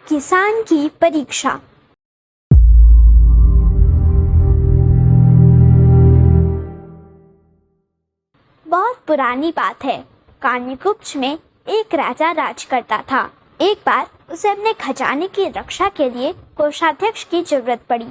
किसान की परीक्षा। बहुत पुरानी बात है। कान्यकुब्ज में एक राजा राज करता था। एक बार उसे अपने खजाने की रक्षा के लिए कोषाध्यक्ष की जरूरत पड़ी।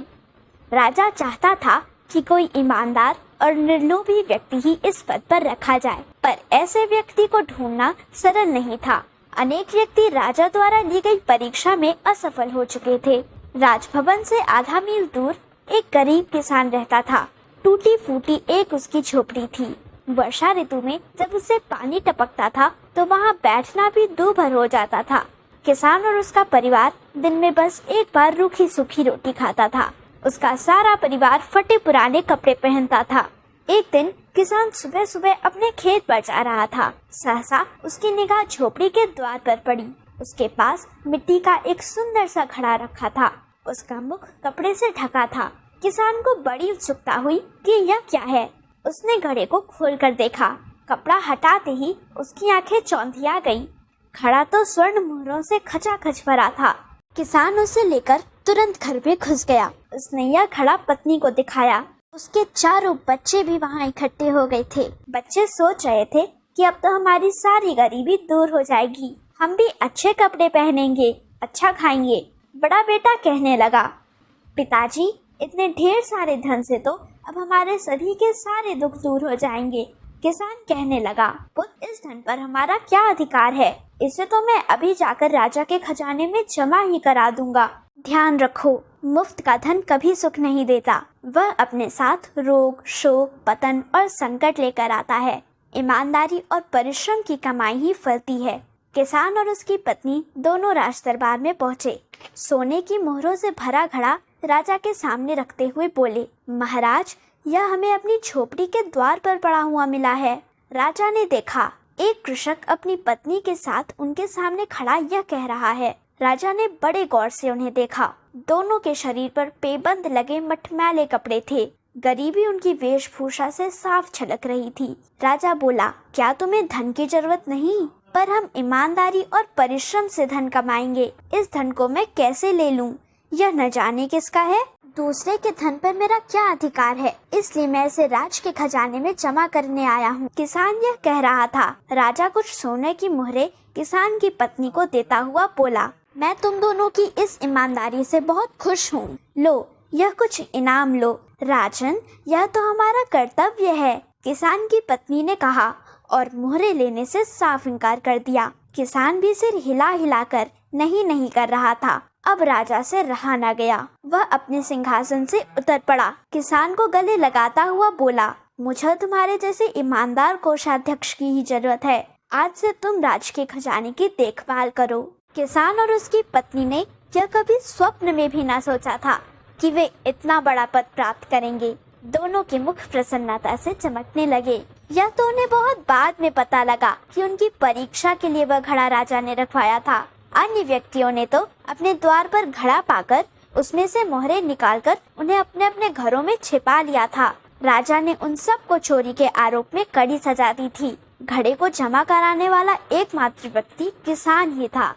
राजा चाहता था कि कोई ईमानदार और निर्लोभी व्यक्ति ही इस पद पर रखा जाए, पर ऐसे व्यक्ति को ढूंढना सरल नहीं था। अनेक व्यक्ति राजा द्वारा ली गई परीक्षा में असफल हो चुके थे। राजभवन से आधा मील दूर एक गरीब किसान रहता था। टूटी फूटी एक उसकी झोपड़ी थी। वर्षा ऋतु में जब उसे पानी टपकता था तो वहाँ बैठना भी दूभर हो जाता था। किसान और उसका परिवार दिन में बस एक बार रूखी सूखी रोटी खाता था। उसका सारा परिवार फटे पुराने कपड़े पहनता था। एक दिन किसान सुबह सुबह अपने खेत पर जा रहा था। सहसा उसकी निगाह झोपड़ी के द्वार पर पड़ी। उसके पास मिट्टी का एक सुंदर सा घड़ा रखा था। उसका मुख कपड़े से ढका था। किसान को बड़ी उत्सुकता हुई कि यह क्या है। उसने घड़े को खोलकर देखा। कपड़ा हटाते ही उसकी आंखें चौंधिया गईं। घड़ा तो स्वर्ण मोहरों से खचाखच भरा था। किसान उसे लेकर तुरंत घर में घुस गया। उसने यह घड़ा पत्नी को दिखाया। उसके चारों बच्चे भी वहाँ इकट्ठे हो गए थे। बच्चे सोच रहे थे कि अब तो हमारी सारी गरीबी दूर हो जाएगी। हम भी अच्छे कपड़े पहनेंगे, अच्छा खाएंगे। बड़ा बेटा कहने लगा, पिताजी, इतने ढेर सारे धन से तो अब हमारे सभी के सारे दुख दूर हो जाएंगे। किसान कहने लगा, पुत्र, इस धन पर हमारा क्या अधिकार है? इसे तो मैं अभी जाकर राजा के खजाने में जमा ही करा दूंगा। ध्यान रखो, मुफ्त का धन कभी सुख नहीं देता। वह अपने साथ रोग, शोक, पतन और संकट लेकर आता है। ईमानदारी और परिश्रम की कमाई ही फलती है। किसान और उसकी पत्नी दोनों राज दरबार में पहुँचे। सोने की मोहरों से भरा घड़ा राजा के सामने रखते हुए बोले, महाराज, यह हमें अपनी झोपड़ी के द्वार पर पड़ा हुआ मिला है। राजा ने देखा, एक कृषक अपनी पत्नी के साथ उनके सामने खड़ा यह कह रहा है। राजा ने बड़े गौर से उन्हें देखा। दोनों के शरीर पर पेबंद लगे मटमैले कपड़े थे। गरीबी उनकी वेशभूषा से साफ झलक रही थी। राजा बोला, क्या तुम्हें धन की जरूरत नहीं? पर हम ईमानदारी और परिश्रम से धन कमाएंगे। इस धन को मैं कैसे ले लूं? यह न जाने किसका है। दूसरे के धन पर मेरा क्या अधिकार है? इसलिए मैं इसे राज के खजाने में जमा करने आया हूँ। किसान यह कह रहा था। राजा कुछ सोने की मोहरें किसान की पत्नी को देता हुआ बोला, मैं तुम दोनों की इस ईमानदारी से बहुत खुश हूँ। लो, यह कुछ इनाम लो। राजन, यह तो हमारा कर्तव्य है, किसान की पत्नी ने कहा और मोहरें लेने से साफ इनकार कर दिया। किसान भी सिर हिला हिला कर नहीं नहीं कर रहा था। अब राजा से रहा न गया। वह अपने सिंहासन से उतर पड़ा। किसान को गले लगाता हुआ बोला, मुझे तुम्हारे जैसे ईमानदार कोषाध्यक्ष की ही जरूरत है। आज से तुम राज के खजाने की देखभाल करो। किसान और उसकी पत्नी ने यह कभी स्वप्न में भी न सोचा था कि वे इतना बड़ा पद प्राप्त करेंगे। दोनों के मुख प्रसन्नता से चमकने लगे। यह तो उन्हें बहुत बाद में पता लगा कि उनकी परीक्षा के लिए वह घड़ा राजा ने रखवाया था। अन्य व्यक्तियों ने तो अपने द्वार पर घड़ा पाकर उसमें से मोहरें निकालकर उन्हें अपने अपने घरों में छिपा लिया था। राजा ने उन सब को चोरी के आरोप में कड़ी सजा दी थी। घड़े को जमा कराने वाला एकमात्र व्यक्ति किसान ही था।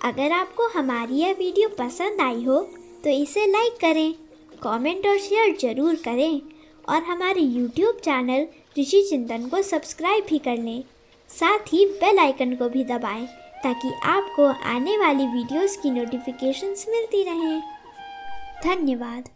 अगर आपको हमारी यह वीडियो पसंद आई हो तो इसे लाइक करें, कमेंट और शेयर जरूर करें और हमारे YouTube चैनल ऋषि चिंतन को सब्सक्राइब भी कर लें। साथ ही बेल आइकन को भी दबाएं ताकि आपको आने वाली वीडियोस की नोटिफिकेशंस मिलती रहें। धन्यवाद।